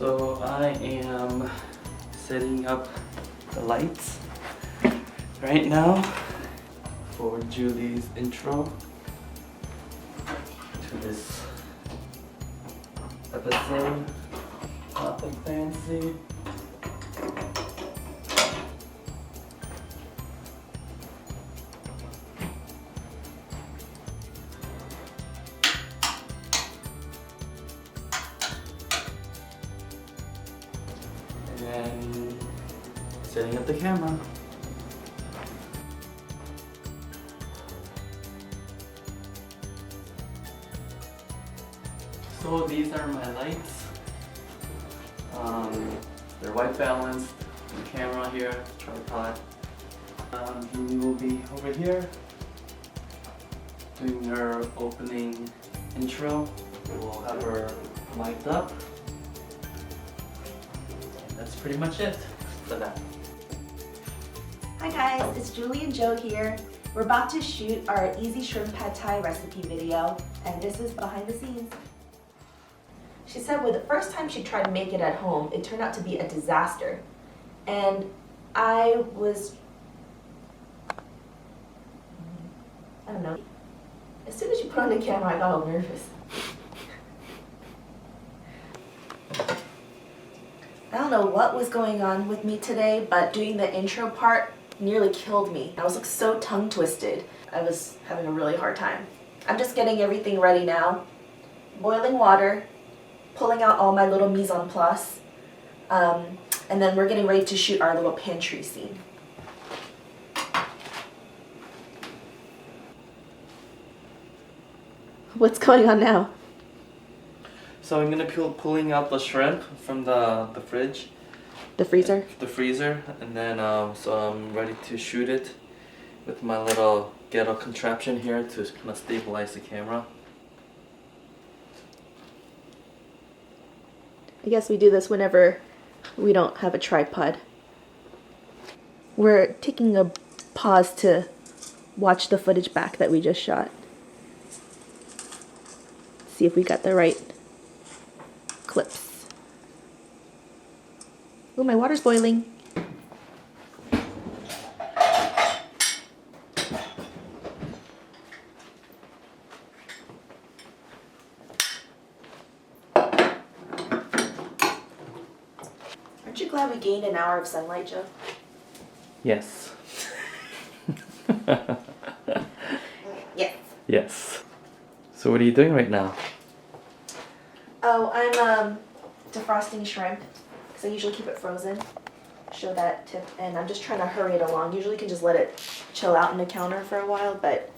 So I am setting up the lights right now for Julie's intro to this episode. Nothing fancy. And setting up the camera. So these are my lights. They're white balanced. The camera here, tripod. Julie will be over here doing her opening intro. We'll have her mic'd up. That's pretty much it for that. Hi guys, it's Julie and Joe here. We're about to shoot our easy shrimp pad thai recipe video, and this is behind the scenes. She said with the first time she tried to make it at home, it turned out to be a disaster. And I don't know. As soon as you put on the camera, I got all nervous. I don't know what was going on with me today, but doing the intro part nearly killed me. I was like so tongue twisted. I was having a really hard time. I'm just getting everything ready now. Boiling water, pulling out all my little mise en place, and then we're getting ready to shoot our little pantry scene. What's going on now? So I'm gonna be pulling out the shrimp from the fridge. The freezer? The freezer, and then so I'm ready to shoot it with my little ghetto contraption here to kind of stabilize the camera. I guess we do this whenever we don't have a tripod. We're taking a pause to watch the footage back that we just shot. See if we got the right clips. Oh, my water's boiling. Aren't you glad we gained an hour of sunlight, Joe? Yes. Yes. Yes. So what are you doing right now? Oh, I'm defrosting shrimp because I usually keep it frozen. Show that tip, and I'm just trying to hurry it along. Usually you can just let it chill out in the counter for a while, but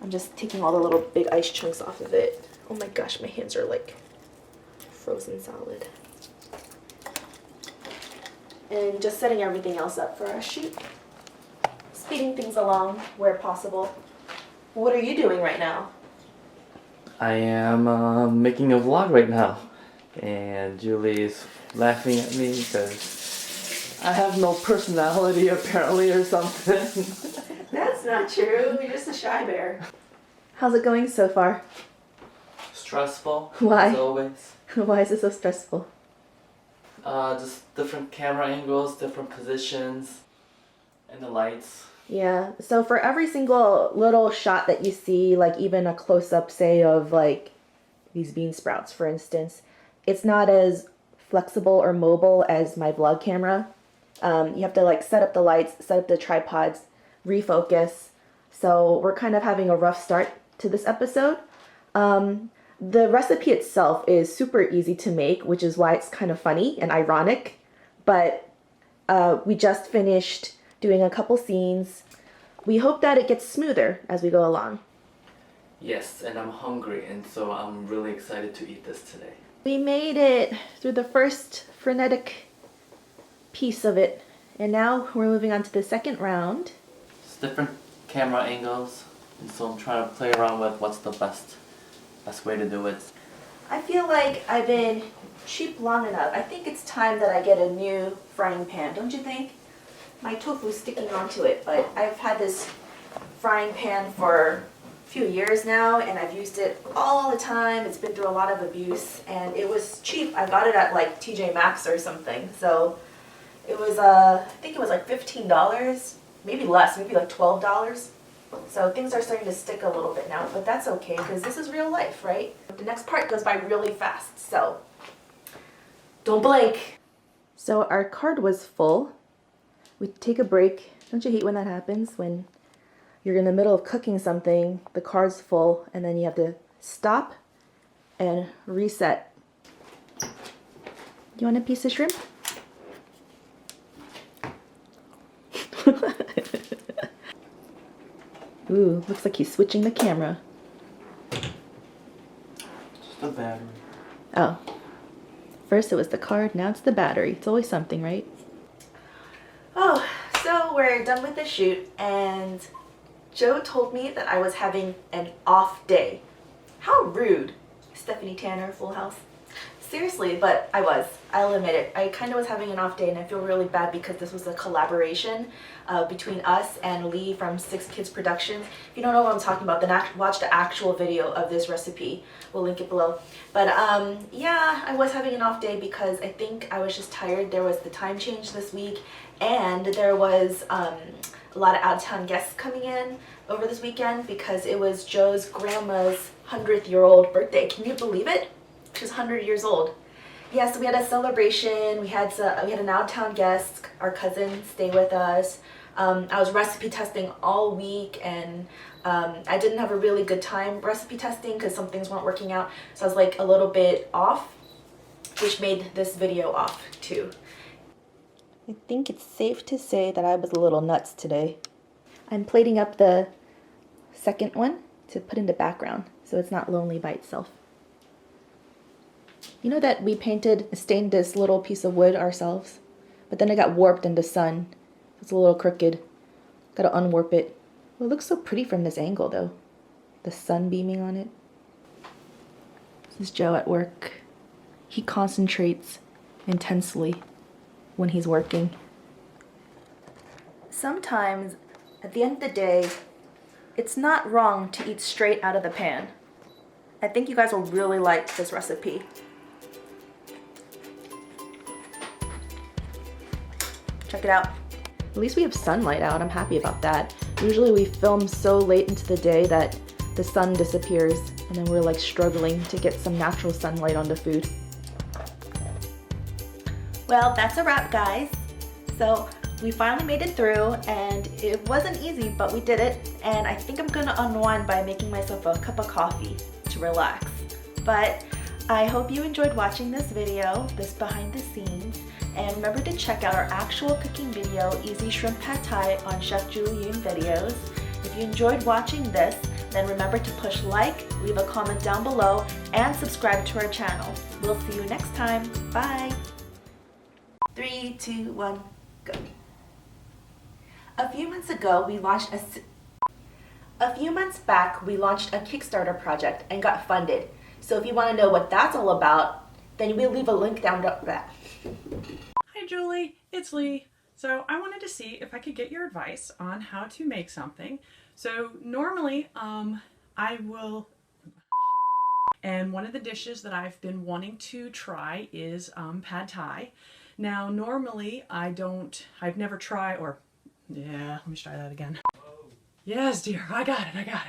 I'm just taking all the little big ice chunks off of it. Oh my gosh, my hands are like frozen solid. And just setting everything else up for our shoot. Speeding things along where possible. What are you doing right now? I am making a vlog right now, and Julie's laughing at me because I have no personality apparently or something. That's not true. You're just a shy bear. How's it going so far? Stressful. Why? As always. Why is it so stressful? Just different camera angles, different positions, and the lights. Yeah, so for every single little shot that you see, like even a close-up, say, of like these bean sprouts, for instance, it's not as flexible or mobile as my vlog camera. You have to like set up the lights, set up the tripods, refocus. So we're kind of having a rough start to this episode. The recipe itself is super easy to make, which is why it's kind of funny and ironic. But we just finished doing a couple scenes. We hope that it gets smoother as we go along. Yes, and I'm hungry, and so I'm really excited to eat this today. We made it through the first frenetic piece of it, and now we're moving on to the second round. It's different camera angles, and so I'm trying to play around with what's the best way to do it. I feel like I've been cheap long enough. I think it's time that I get a new frying pan, don't you think? My tofu's sticking onto it, but I've had this frying pan for few years now, and I've used it all the time. It's been through a lot of abuse, and it was cheap. I got it at like TJ Maxx or something. So it was, I think it was like $15, maybe less, maybe like $12. So things are starting to stick a little bit now, but that's okay because this is real life, right? The next part goes by really fast, so don't blink. So our card was full. We take a break. Don't you hate when that happens? When you're in the middle of cooking something, the card's full, and then you have to stop and reset. You want a piece of shrimp? Ooh, looks like he's switching the camera. Just the battery. Oh. First it was the card, now it's the battery. It's always something, right? Oh, so we're done with the shoot, and Joe told me that I was having an off day. How rude. Stephanie Tanner, Full House. Seriously, but I was. I'll admit it. I kind of was having an off day, and I feel really bad because this was a collaboration between us and Lee from Six Kids Productions. If you don't know what I'm talking about, then watch the actual video of this recipe. We'll link it below. But yeah, I was having an off day because I think I was just tired. There was the time change this week, and there was a lot of out-of-town guests coming in over this weekend because it was Joe's grandma's 100-year-old birthday. Can you believe it? She's 100 years old. Yeah, so we had a celebration. We had an out-of-town guest, our cousin, stay with us. I was recipe testing all week, and I didn't have a really good time recipe testing because some things weren't working out. So I was like a little bit off, which made this video off too. I think it's safe to say that I was a little nuts today. I'm plating up the second one to put in the background so it's not lonely by itself. You know that we stained this little piece of wood ourselves, but then it got warped in the sun. It's a little crooked. Gotta unwarp it. Well, it looks so pretty from this angle though. The sun beaming on it. This is Joe at work. He concentrates intensely when he's working. Sometimes, at the end of the day, it's not wrong to eat straight out of the pan. I think you guys will really like this recipe. Check it out. At least we have sunlight out. I'm happy about that. Usually we film so late into the day that the sun disappears, and then we're like struggling to get some natural sunlight on the food. Well, that's a wrap, guys. So we finally made it through, and it wasn't easy, but we did it. And I think I'm gonna unwind by making myself a cup of coffee to relax. But I hope you enjoyed watching this video, this behind the scenes. And remember to check out our actual cooking video, Easy Shrimp Pad Thai, on Chef Julie Yoon videos. If you enjoyed watching this, then remember to push like, leave a comment down below, and subscribe to our channel. We'll see you next time. Bye! 3, 2, 1, go. A few months back, we launched a Kickstarter project and got funded. So if you want to know what that's all about, then we'll leave a link down below. Hi Julie, it's Lee. So I wanted to see if I could get your advice on how to make something. So normally I will, and one of the dishes that I've been wanting to try is pad thai. Now normally I've never tried, or yeah, let me try that again. Yes dear, I got it. Okay.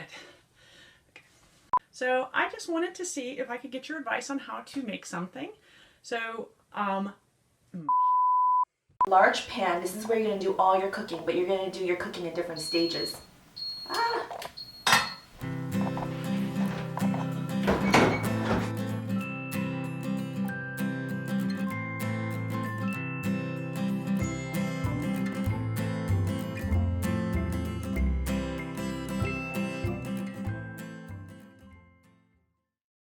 So I just wanted to see if I could get your advice on how to make something. So Large pan, this is where you're going to do all your cooking, but you're going to do your cooking in different stages.